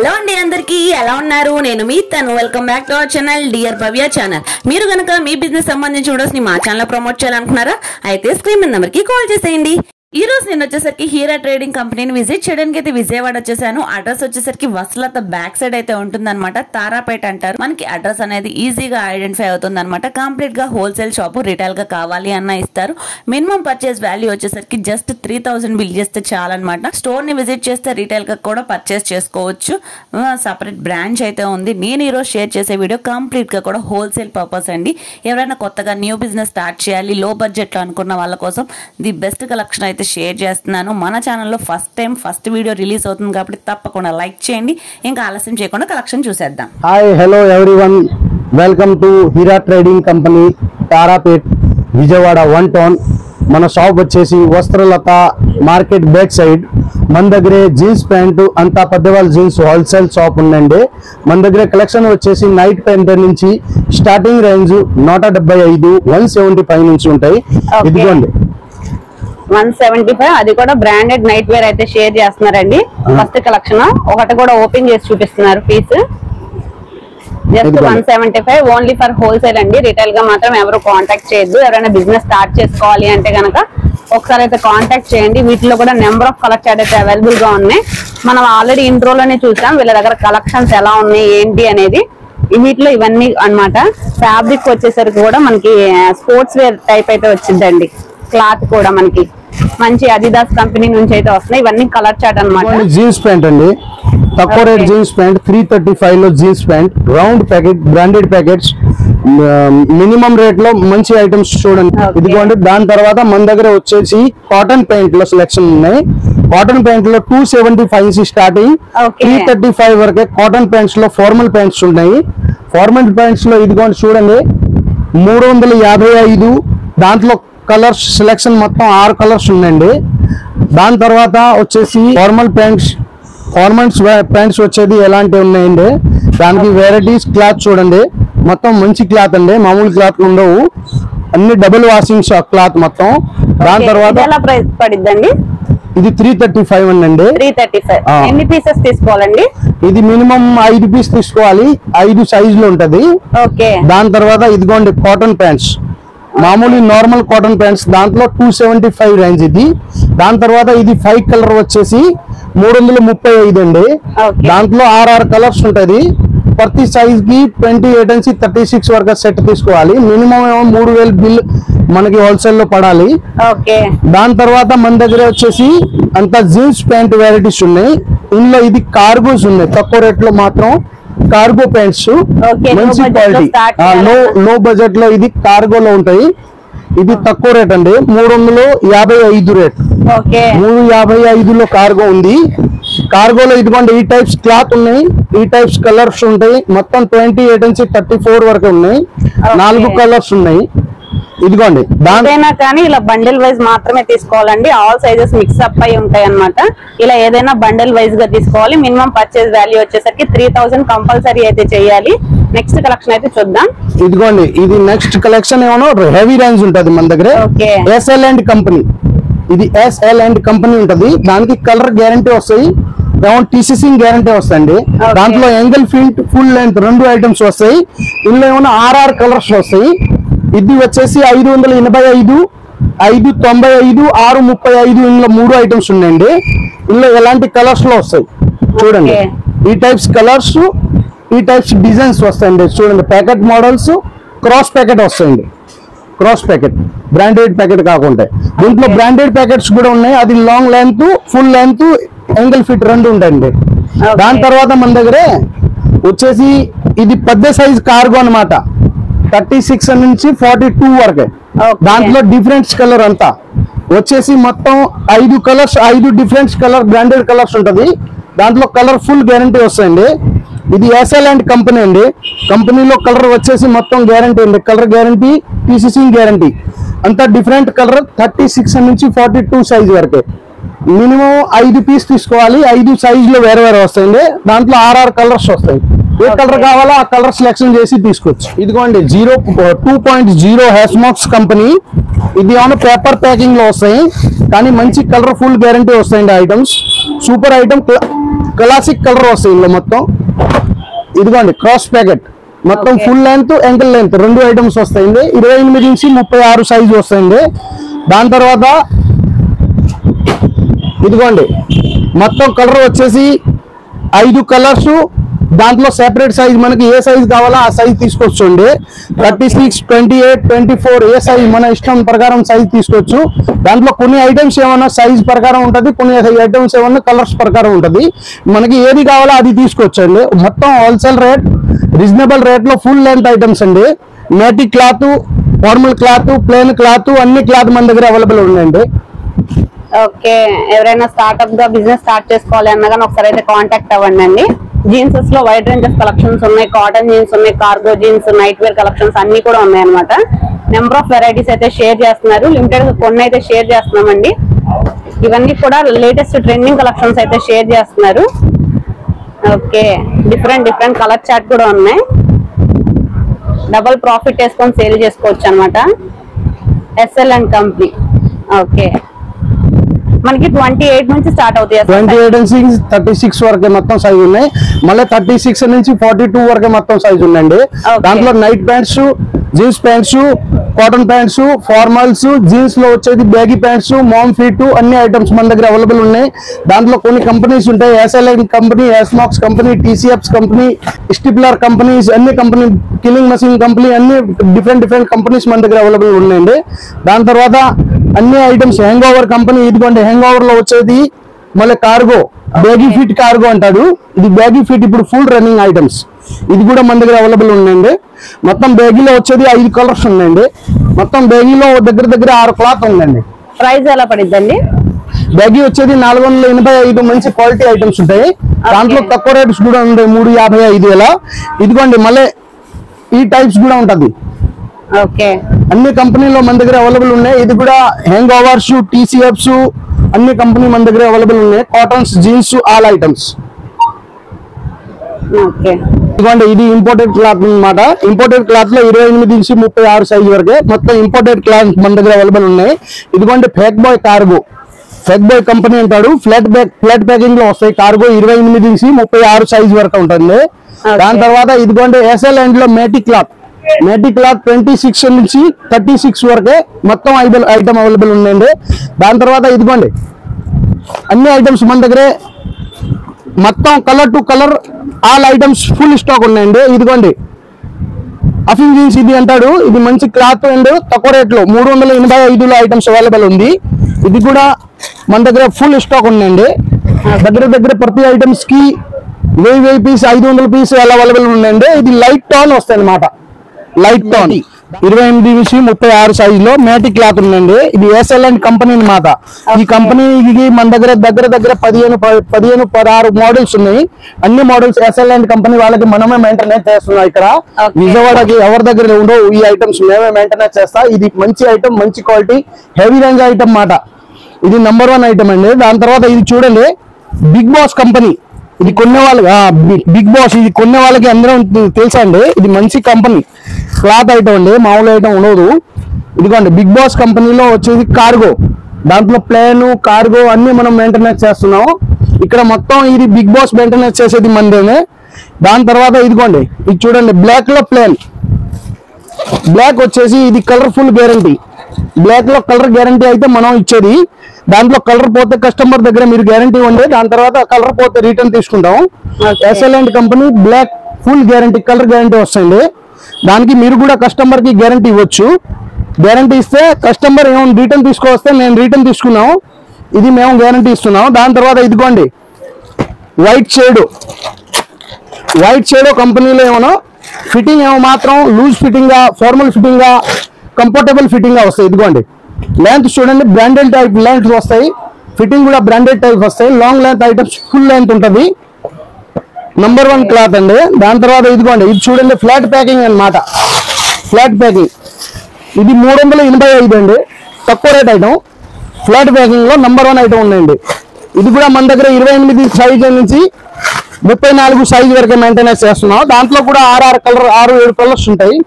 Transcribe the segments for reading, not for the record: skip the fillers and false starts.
Hello అండి అందరికీ ఎలా ఉన్నారు నేను మీ తను welcome back to our channel dear Bhavya channel మీరు గనుక మీ బిజినెస్ సంబంధించి వీడియోస్ ని మా ఛానల్ లో ప్రమోట్ చేయాలనుకున్నారా అయితే స్క్రీన్ మీద నంబర్ కి కాల్ చేసేయండి ఈ రోజు నేను వచ్చేసరికి హీరా ట్రేడింగ్ కంపెనీని విజిట్ చేయడానికి అయితే విజయవాడ వచ్చేసాను అడ్రస్ వచ్చేసరికి వసలత బ్యాక్ సైడ్ అయితే ఉంటుందన్నమాట తారాపేట అంటారు మనకి అడ్రస్ అనేది ఈజీగా ఐడెంటిఫై అవుతుందన్నమాట కంప్లీట్ గా హోల్సేల్ షాప్ రిటైల్ గా కావాలి అన్న ఇస్తారు మినిమం పర్చేస్ వాల్యూ వచ్చేసరికి జస్ట్ 3000 బిల్ చేస్తే చాలన్నమాట స్టోర్ ని విజిట్ చేస్తే రిటైల్ గా కూడా పర్చేస్ చేసుకోవచ్చు సపరేట్ బ్రాంచ్ అయితే ఉంది నేను ఈ రోజు షేర్ చేసే వీడియో కంప్లీట్ గా కూడా హోల్సేల్ పర్పస్ అండి ఎవరైనా కొత్తగా న్యూ బిజినెస్ స్టార్ట్ చేయాలి లో బడ్జెట్ లో అనుకున్న వాళ్ళ కోసం ది బెస్ట్ కలెక్షన్ అయితే షేర్ చేస్తున్నాను మన ఛానల్లో ఫస్ట్ వీడియో రిలీజ్ అవుతుంది కాబట్టి తప్పకుండా లైక్ చేయండి ఇంకా ఆలస్యం చేయకుండా కలెక్షన్ చూసేద్దాం hi hello everyone welcome to Heera trading company Tarapet Vijayawada 1 town మన షాప్ వచ్చేసి వస్త్రలత మార్కెట్ బ్యాక్ సైడ్ మన దగ్గరే జీన్స్ ప్యాంటు అంతా పెద్దవాళ్ళ జీన్స్ హోల్సేల్ షాప్ ఉందండి మన దగ్గర కలెక్షన్ వచ్చేసి నైట్ ప్యాంట్ నుంచి స్టార్టింగ్ రేంజ్ 175 175 నుంచి ఉంటాయి ఇదిగోండి 175 అది కూడా బ్రాండెడ్ నైట్ వేర్ అయితే షేర్ చేస్తున్నారండి ఫస్ట్ కలెక్షన్ ఒకటి కూడా ఓపెన్ చేసి చూపిస్తున్నారు piece just 175 only for wholesale అండి రిటైల్ గా మాత్రం ఎవరు కాంటాక్ట్ చేయొద్దు ఎవరైనా బిజినెస్ స్టార్ట్ చేసుకోవాలి అంటే గనక ఒకసారి అయితే కాంటాక్ట్ చేయండి వీటిలో కూడా నెంబర్ ఆఫ్ కలర్ చార్ట్ అయితే అవైలబుల్ గా ఉన్నాయి మనం ఆల్రెడీ ఇంట్రోలోనే చూసాం వీళ్ళ దగ్గర కలెక్షన్స్ ఎలా ఉన్నాయి ఏంటి అనేది వీటిలో ఇవన్నీ అన్నమాట ఫ్యాబ్రిక్ వచ్చేసరికి కూడా మనకి స్పోర్ట్స్ వేర్ టైప్ అయితే వచ్చిందండి క్లాత్ కూడా మనకి మంచి అడిదాస్ కంపెనీ నుంచి అయితే వస్తున్నాయి ఇవన్నీ కలర్ చార్ట్ అన్నమాట జీన్స్ ప్యాంట్ అండి తక్కువ రేట్ జీన్స్ ప్యాంట్ 335 లో jeans pant round packet branded packets minimum rate లో మంచి ఐటమ్స్ చూడండి ఇదిగోండి దాని తర్వాత మన దగ్గర వచ్చేసి కాటన్ ప్యాంట్ లో సెలెక్షన్ ఉన్నాయి కాటన్ ప్యాంట్ లో 275 స్టార్టింగ్ 335 వరకే కాటన్ ప్యాంట్స్ లో ఫార్మల్ ప్యాంట్స్ ఉన్నాయి ఫార్మల్ ప్యాంట్స్ లో ఇదిగోండి చూడండి 355 దాంట్లో కలర్స్ సెలెక్షన్ మొత్తం 6 కలర్స్ ఉన్నాయండి దాని తర్వాత వచ్చేసి ఫార్మల్ ప్యాంట్స్ వచ్చేది ఎలాంటివి ఉన్నాయండి దానికి వెరైటీస్ క్లాత్ చూడండి మొత్తం మంచి క్లాత్ అండి మామూలు క్లాత్ ఉండవు అన్ని డబుల్ వాషింగ్ క్లాత్ మొత్తం దాని తర్వాత ఇది 335 అండి 335 ఎన్ని పీసెస్ తీసుకోవాలండి ఇది మినిమం 5 పీస్ తీసుకోవాలి 5 సైజులు ఉంటది దాని తర్వాత ఇదిగోండి కాటన్ ప్యాంట్స్ మామూలు నార్మల్ కాటన్ ప్యాంట్స్ దాంట్లో 275 రేంజ్ ఇది దాని తర్వాత ఇది 5 కలర్ వచ్చేసి 335 అండి దాంట్లో 6 కలర్స్ ఉంటది ప్రతి సైజ్ కి 28 నుంచి 36 వరకు సెట్ తీసుకోవాలి మినిమం 3000 బిల్ మనకి హోల్సేల్ లో పడాలి దాని తర్వాత మన దగ్గర వచ్చేసి అంత జీన్స్ ప్యాంట్ వెరైటీస్ ఉన్నాయి ఇందులో ఇది కార్గోస్ ఉన్నాయి తక్కువ రేట్ లో మాత్రం కార్గో ప్యాంట్స్ మంచి క్వాలిటీ లో బడ్జెట్ లో ఇది కార్గోలో ఉంటాయి ఇది తక్కువ రేట్ అండి 355 రేట్ 355 లో కార్గో ఉంది కార్గోలో ఇదిగోండి ఈ టైప్స్ క్లాత్ ఉన్నాయి ఈ టైప్స్ కలర్స్ ఉంటాయి మొత్తం 28 నుంచి 34 వరకు ఉన్నాయి 4 కలర్స్ ఉన్నాయి ఇదిగోండి ఏదైనా కానీ ఇలా బండిల్ వైజ్ మాత్రమే తీసుకోవాలండి ఆల్ సైజెస్ మిక్స్ అప్ అయి ఉంటాయి అన్నమాట ఇలా ఏదైనా బండిల్ వైజ్ గా తీసుకోవాలి మినిమం పర్చేస్ వాల్యూ వచ్చేసరికి 3000 కంపల్సరీ అయితే చేయాలి నెక్స్ట్ కలెక్షన్ అయితే చూద్దాం ఇదిగోండి ఇది నెక్స్ట్ కలెక్షన్ ఏమో హెవీ రేంజ్ ఉంటది మన దగ్గర ఎస్ఎల్ అండ్ కంపెనీ ఇది ఎస్ఎల్ అండ్ కంపెనీ ఉంటది దానికి కలర్ గ్యారంటీ వస్తాయి టీసీసీ గ్యారంటీ వస్తాయండి దాంట్లో angle fit full length 2 items వస్తాయి ఇందులో ఏమైనా 6 కలర్స్ వస్తాయి ఇది వచ్చేసి 585 595 635 ఇందులో 3 ఐటమ్స్ ఉన్నాయండి ఇందులో ఎలాంటి కలర్స్ లో వస్తాయి చూడండి ఈ టైప్స్ కలర్స్ ఈ టైప్స్ డిజైన్స్ వస్తాయండి చూడండి ప్యాకెట్ మోడల్స్ క్రాస్ ప్యాకెట్ వస్తాయండి క్రాస్ ప్యాకెట్ బ్రాండెడ్ ప్యాకెట్ కాకుండా దీంట్లో బ్రాండెడ్ ప్యాకెట్స్ కూడా ఉన్నాయి అది long length full length angle fit 2 ఉంటాయండి దాని తర్వాత మన దగ్గర వచ్చేసి ఇది పెద్ద సైజ్ కార్గో అన్నమాట 36 నుంచి 42 వరకే దాంట్లో డిఫరెంట్ కలర్ అంతా వచ్చేసి మొత్తం 5 colours 5 different colour branded colours ఉంటది దాంట్లో కలర్ ఫుల్ గ్యారంటీ వస్తాయండి ఇది ఎస్ఎల్ అండ్ కంపెనీ అండి కంపెనీలో కలర్ వచ్చేసి మొత్తం గ్యారంటీ అండి కలర్ గ్యారంటీ టీసీసీ గ్యారంటీ అంతా డిఫరెంట్ కలర్ 36 నుంచి 42 సైజ్ వరకే మినిమం 5 పీస్ తీసుకోవాలి 5 సైజులో వేరే వస్తాయండి దాంట్లో 6 కలర్స్ వస్తాయి ఏ కలర్ కావాలో ఆ కలర్ సెలెక్షన్ చేసి తీసుకోవచ్చు ఇదిగోండి 2.0 హ్యాస్మాక్స్ కంపెనీ ఇది ఏమైనా పేపర్ ప్యాకింగ్ లో వస్తాయి కానీ మంచి కలర్ ఫుల్ గ్యారంటీ వస్తాయండి items super item classic colour వస్తాయి ఇందులో మొత్తం. ఇదిగోండి క్రాస్ ప్యాకెట్ మొత్తం full length ankle length 2 items వస్తాయండి. 28 నుంచి 36 సైజు వస్తాయండి. దాని తర్వాత ఇదిగోండి మొత్తం కలర్ వచ్చేసి 5 కలర్స్. దాంట్లో సెపరేట్ సైజ్ మనకి ఏ సైజ్ కావాలో ఆ సైజ్ తీసుకోవచ్చండి. 36, 28, 24 ఏ సైజ్ మన ఇష్టం ప్రకారం సైజ్ తీసుకోవచ్చు. దాంట్లో కొన్ని ఐటమ్స్ ఏమన్నా సైజ్ ప్రకారం ఉంటుంది, కొన్ని ఐటమ్స్ ఏమన్నా కలర్స్ ప్రకారం ఉంటుంది. మనకి ఏది కావాలో అది తీసుకోవచ్చండి. మొత్తం హోల్సేల్ రేట్, రీజనబుల్ రేట్ లో ఫుల్ లెంత్ ఐటమ్స్ అండి. మేటి cloth, formal cloth, plain cloth అన్ని క్లాత్ మన దగ్గర అవైలబుల్ ఉన్నాయండి. ఓకే, ఎవరైనా స్టార్ట్అప్ గా బిజినెస్ స్టార్ట్ చేసుకోవాలి అన్నా కానీ ఒకసారి అయితే కాంటాక్ట్ అవ్వండి అండి. జీన్సెస్ లో వైడ్ రేంజ్ ఆఫ్ కలెక్షన్స్ ఉన్నాయి, కాటన్ జీన్స్ ఉన్నాయి, cargo jeans, night wear collections అన్ని కూడా ఉన్నాయి అనమాట. నెంబర్ ఆఫ్ వెరైటీస్ అయితే షేర్ చేస్తున్నారు. లిమిటెడ్ గా కొన్ని అయితే షేర్ చేస్తున్నామండి. ఇవన్నీ కూడా లేటెస్ట్ ట్రెండింగ్ కలెక్షన్స్ అయితే షేర్ చేస్తున్నారు. ఓకే, డిఫరెంట్ కలర్ చార్ట్ కూడా ఉన్నాయి. డబుల్ ప్రాఫిట్ వేసుకొని సేల్ చేసుకోవచ్చు అనమాట. SL and company. ఓకే, మనకి 28 నుంచి స్టార్ట్ అవుతాయి. 28 నుంచి 36 వరకే మొత్తం సైజ్ ఉన్నాయి. మళ్ళీ 36 నుంచి 42 వరకే మొత్తం సైజ్ ఉన్నాయండి. దాంట్లో night pants, jeans pants, cotton pants, formals, jeans లో వచ్చేది బ్యాగీ ప్యాంట్స్, మామ్ ఫిట్ అన్ని ఐటమ్స్ మన దగ్గర అవైలబుల్ ఉన్నాయి. దాంట్లో కొన్ని కంపెనీస్ ఉంటాయి. ఎస్ఎల్ఎన్ కంపెనీ, ఎస్మాక్స్ కంపెనీ, టీసీఎఫ్స్ కంపెనీ, స్టిప్లర్ కంపెనీస్, అన్ని కంపెనీ, కిల్లింగ్ మెషిన్ కంపెనీ, అన్ని డిఫరెంట్ కంపెనీస్ మన దగ్గర అవైలబుల్ ఉన్నాయండి. దాని తర్వాత అన్ని ఐటమ్స్ హ్యాంగ్ ఓవర్ కంపెనీ. ఇదిగోండి హ్యాంగ్ ఓవర్ లో వచ్చేది మళ్ళీ కార్గో, బ్యాగీ ఫిట్ కార్గో అంటారు. ఇది బ్యాగీ ఫిట్ ఇప్పుడు ఫుల్ రన్నింగ్ ఐటమ్స్. ఇది కూడా మన దగ్గర అవైలబుల్ ఉన్నాయండి. మొత్తం బ్యాగీలో వచ్చేది 5 కలర్స్ ఉన్నాయండి. మొత్తం బ్యాగీలో దగ్గర 6 క్లాత్ ఉందండి. ప్రైస్ ఎలా పడిద్దండి? బ్యాగీ వచ్చేది 485 మంచి క్వాలిటీ ఐటమ్స్ ఉంటాయి. దాంట్లో తక్కువ రేట్స్ కూడా ఉంటాయి, 355 ఇలా. ఇదిగోండి మళ్ళీ ఈ టైప్స్ కూడా ఉంటది. ఓకే, అన్ని కంపెనీలో మన దగ్గర అవైలబుల్ ఉన్నాయి. ఇది కూడా హ్యాంగ్ ఓవర్స్, టీసీఎఫ్స్ అన్ని కంపెనీ మన దగ్గర అవైలబుల్ ఉన్నాయి. Cottons, jeans, all items. ఇదిగోండి ఇది ఇంపోర్టెడ్ క్లాత్ అన్నమాట. ఇంపోర్టెడ్ క్లాత్ లో 28 నుంచి 36 సైజ్ వరకే మొత్తం ఇంపోర్టెడ్ క్లాత్ మన దగ్గర అవైలబుల్ ఉన్నాయి. ఇదిగోండి ఫెక్ బాయ్ కార్గో, ఫెక్ బాయ్ కంపెనీ అంటాడు. ఫ్లాట్ ప్యాకింగ్ లో వస్తాయి. కార్గో 28 నుంచి 36 సైజ్ వరకు ఉంటుంది. దాని తర్వాత ఇదిగోండి ఎస్ఎల్ అండ్ లో మేటి క్లాత్ 26 నుంచి 36 వరకే మొత్తం ఐటమ్ అవైలబుల్ ఉన్నాయండి. దాని తర్వాత ఇదిగోండి అన్ని ఐటమ్స్ మన దగ్గరే మొత్తం colour to colour all items full stock ఉన్నాయండి. ఇదిగోండి అఫిన్ జీన్స్ ఇది అంటాడు. ఇది మంచి క్లాత్ అండ్ తక్కువ రేట్లో 385 ఐటమ్స్ అవైలబుల్ ఉంది. ఇది కూడా మన దగ్గర ఫుల్ స్టాక్ ఉన్నాయండి. దగ్గర ప్రతి ఐటమ్స్ కి 1000 పీస్, 500 పీస్ అలా అవైలబుల్ ఉన్నాయండి. ఇది లైట్ టోన్ వస్తాయి అన్నమాట. లైట్ టోన్ 28 నుంచి 36 సైజ్ లో మేటి క్లాత్ ఉందండి. ఇది ఎస్ఎల్ అండ్ కంపెనీ అన్నమాట. ఈ కంపెనీకి మన దగ్గర 15-16 మోడల్స్ ఉన్నాయి. అన్ని మోడల్స్ ఎస్ఎల్ అండ్ కంపెనీ వాళ్ళకి మనమే మెయింటెనెన్స్ చేస్తున్నాం. ఇక్కడ విజయవాడకి ఎవరి దగ్గర ఉండో ఈ ఐటమ్స్ మేమే మెయింటెనెన్స్ చేస్తా. ఇది మంచి ఐటమ్, మంచి క్వాలిటీ, హెవీ రేంజ్ ఐటమ్ మాట. ఇది నంబర్ 1 ఐటమ్ అండి. దాని తర్వాత ఇది చూడండి బిగ్ బాస్ కంపెనీ. ఇది కొనే వాళ్ళకి బిగ్ బాస్, ఇది కొనే వాళ్ళకి అందరం తెలుసా అండి. ఇది మంచి కంపెనీ, క్లాత్ ఐటమ్ అండి, మామూలు ఐటమ్ ఉండదు. ఇదిగోండి బిగ్ బాస్ కంపెనీలో వచ్చేది కార్గో. దాంట్లో ప్లేన్, కార్గో అన్ని మనం మెయింటెనెన్స్ చేస్తున్నాం. ఇక్కడ మొత్తం ఇది బిగ్ బాస్ మెయింటెనెన్స్ చేసేది మనదేనే. దాని తర్వాత ఇదిగోండి ఇది చూడండి బ్లాక్ లో ప్లేన్. బ్లాక్ వచ్చేసి ఇది కలర్ఫుల్ గ్యారంటీ. బ్లాక్ లో కలర్ గ్యారంటీ అయితే మనం ఇచ్చేది. దాంట్లో కలర్ పోతే కస్టమర్ దగ్గర మీరు గ్యారంటీ ఉండే, దాని తర్వాత కలర్ పోతే రిటర్న్ తీసుకుంటాం. SL and company black full guarantee, colour guarantee వస్తుంది. దానికి మీరు కూడా కస్టమర్ కి గ్యారంటీ ఇవ్వచ్చు. గ్యారంటీ ఇస్తే కస్టమర్ ఏమైనా రిటర్న్ తీసుకొస్తే నేను రిటర్న్ తీసుకున్నాం, ఇది మేము గ్యారంటీ ఇస్తున్నాం. దాని తర్వాత ఇదిగోండి వైట్ షేడ్ కంపెనీలో ఏమో ఫిట్టింగ్ ఏమో మాత్రం లూజ్ ఫిట్టింగ్ గా, ఫార్మల్ ఫిట్టింగ్ గా, కంఫర్టబుల్ ఫిట్టింగ్ గా వస్తాయి. ఇదిగోండి లెంత్ చూడండి, బ్రాండెడ్ టైప్ లెంత్ వస్తాయి. ఫిట్టింగ్ కూడా బ్రాండెడ్ టైప్ వస్తాయి. Long length items full length ఉంటుంది. నంబర్ 1 క్లాత్ అండి. దాని తర్వాత ఇదిగోండి ఇది చూడండి ఫ్లాట్ ప్యాకింగ్ అన్నమాట. ఫ్లాట్ ప్యాకింగ్ ఇది 385 అండి, తక్కువ రేట్ ఐటమ్. ఫ్లాట్ ప్యాకింగ్ లో నంబర్ 1 ఐటమ్ ఉన్నాయండి. ఇది కూడా మన దగ్గర 28 సైజ్ నుంచి 34 సైజ్ వరకు మెయింటెనెన్స్ చేస్తున్నాం. దాంట్లో కూడా 6-7 కలర్స్ ఉంటాయి.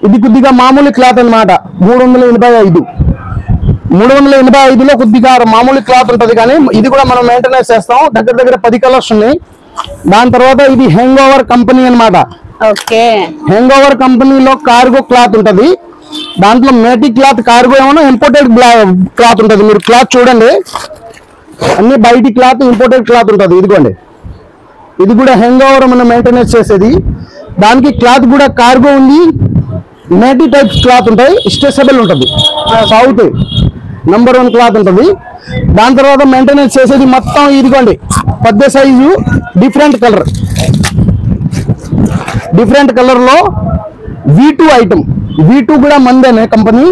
ఇది కొద్దిగా మామూలు క్లాత్ అన్నమాట. 385 385లో కొద్దిగా మామూలు క్లాత్ ఉంటది, కానీ ఇది కూడా మనం మెయింటెనెన్స్ చేస్తాం. దగ్గర 10 కలర్స్ ఉన్నాయి. దాని తర్వాత ఇది హ్యాంగ్ ఓవర్ కంపెనీ అన్నమాట. ఓకే, హ్యాంగ్ ఓవర్ కంపెనీలో కార్గో క్లాత్ ఉంటది. దాంట్లో మేటి క్లాత్, కార్గో ఏమో ఇంపోర్టెడ్ క్లాత్ ఉంటది. మీరు క్లాత్ చూడండి, అన్ని బయటి క్లాత్, ఇంపోర్టెడ్ క్లాత్ ఉంటది. ఇదిగోండి, ఇది కూడా హ్యాంగ్ ఓవర్ మనం మెయింటెనెన్స్ చేసేది. దానికి క్లాత్ కూడా కార్గో ఉంది, మేటి టైప్ క్లాత్ ఉంటాయి, స్ట్రెచబుల్ ఉంటుంది, సౌత్ నంబర్ 1 క్లాత్ ఉంటుంది. దాని తర్వాత మెయింటెనెన్స్ చేసేది మొత్తం ఇదిగోండి, పెద్ద సైజు డిఫరెంట్ కలర్ లో V2 ఐటమ్. V2 కూడా మందేనే కంపెనీ.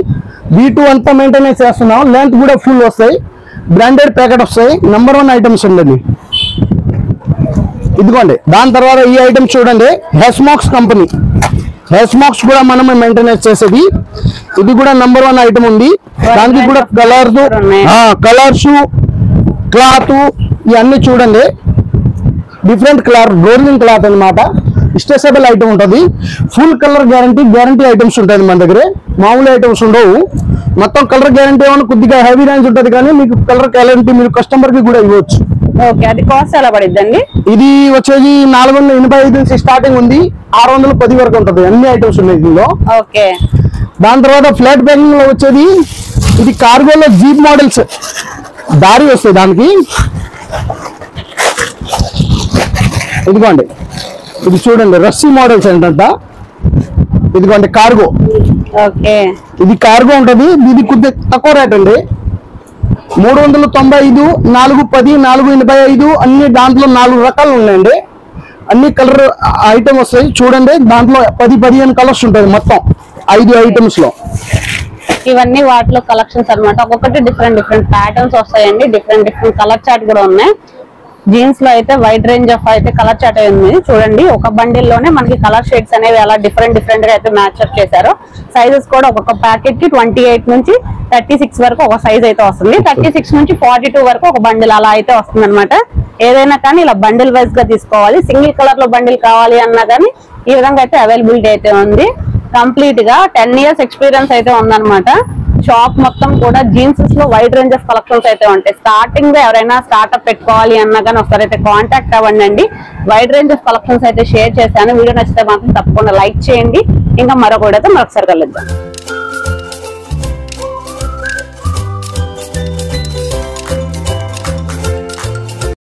V2 అంతా మెయింటెనెన్స్ చేస్తున్నాం. లెంత్ కూడా ఫుల్ వస్తాయి, బ్రాండెడ్ ప్యాకెట్ వస్తాయి, నంబర్ 1 ఐటమ్స్ ఉండండి. ఇదిగోండి. దాని తర్వాత ఈ ఐటమ్ చూడండి, హెస్మాక్స్ కంపెనీ. హెస్మాక్స్ కూడా మనమే మెయింటెనెన్స్ చేసేది. ఇది కూడా నంబర్ 1 ఐటమ్ ఉంది. దానికి కూడా కలర్స్, క్లాత్ ఇవన్నీ చూడండి. డిఫరెంట్ కలర్ రోలింగ్ క్లాత్ అన్నమాట. స్ట్రెచబుల్ ఐటమ్ ఉంటుంది. ఫుల్ కలర్ గ్యారంటీ ఐటమ్స్ ఉంటాయి మన దగ్గర. మామూలు ఐటమ్స్ ఉండవు. మొత్తం కలర్ గ్యారంటీ ఏమన్నా కొద్దిగా హెవీ రేంజ్ ఉంటుంది, కానీ మీకు కలర్ గ్యారంటీ మీరు కస్టమర్ కి కూడా ఇవ్వచ్చు. ఓకే, అది కాస్ట్ ఎలా పడిద్దండి? ఇది వచ్చేది 485 నుంచి స్టార్టింగ్ ఉంది, 610 వరకు ఉంటుంది. అన్ని ఐటమ్స్ ఉన్నాయి దీనిలో. ఓకే. దాని తర్వాత ఫ్లాట్ ప్యాకింగ్ లో వచ్చేది ఇది కార్గోలో జీప్ మోడల్స్ దారి వస్తాయి. దానికి ఇదిగోండి, ఇది చూడండి, రస్సీ మోడల్స్ ఏంటంట. ఇదిగోండి కార్గో. ఓకే, ఇది కార్గో ఉంటది. ఇది కొద్దిగా తక్కువ రేట్ అండి, 395, 410, 485 అన్ని. దాంట్లో 4 రకాలు ఉన్నాయండి. అన్ని కలర్ ఐటమ్ వస్తాయి చూడండి. దాంట్లో 10-15 కలర్స్ ఉంటాయి మొత్తం 5 ఐటమ్స్ లో. ఇవన్నీ వాటిలో కలెక్షన్స్ అన్నమాట. ఒక్కొక్కటి డిఫరెంట్ ప్యాటర్న్స్ వస్తాయండి. డిఫరెంట్ కలర్ చార్ట్ కూడా ఉన్నాయి. జీన్స్ లో అయితే వైడ్ రేంజ్ ఆఫ్ అయితే కలర్ చార్ట్ ఉంది చూడండి. ఒక బండిల్ లోనే మనకి కలర్ షేడ్స్ అనేవి అలా డిఫరెంట్ గా అయితే మ్యాచ్ అప్ చేశారు. సైజెస్ కూడా ఒక్కొక్క ప్యాకెట్ కి 28 నుంచి 36 వరకు ఒక సైజ్ అయితే వస్తుంది. 36 నుంచి 42 వరకు ఒక బండిల్ అలా అయితే వస్తుంది అనమాట. ఏదైనా కానీ ఇలా బండిల్ వైజ్ గా తీసుకోవాలి. సింగిల్ కలర్ లో బండిల్ కావాలి అన్నా కానీ ఈ విధంగా అయితే అవైలబిలిటీ అయితే ఉంది. కంప్లీట్ గా 10 years ఎక్స్పీరియన్స్ అయితే ఉందన్నమాట. షాప్ మొత్తం కూడా జీన్సెస్ లో వైడ్ రేంజ్ ఆఫ్ కలెక్షన్స్ అయితే ఉంటాయి. స్టార్టింగ్ లో ఎవరైనా స్టార్ట్అప్ పెట్టుకోవాలి అన్నా కానీ ఒకసారి అయితే కాంటాక్ట్ అవ్వండి. వైడ్ రేంజ్ ఆఫ్ కలెక్షన్స్ అయితే షేర్ చేశాను. వీడియో నచ్చితే మాత్రం తప్పకుండా లైక్ చేయండి. ఇంకా మరొకటి అయితే మరొకసారి కలుద్దాం.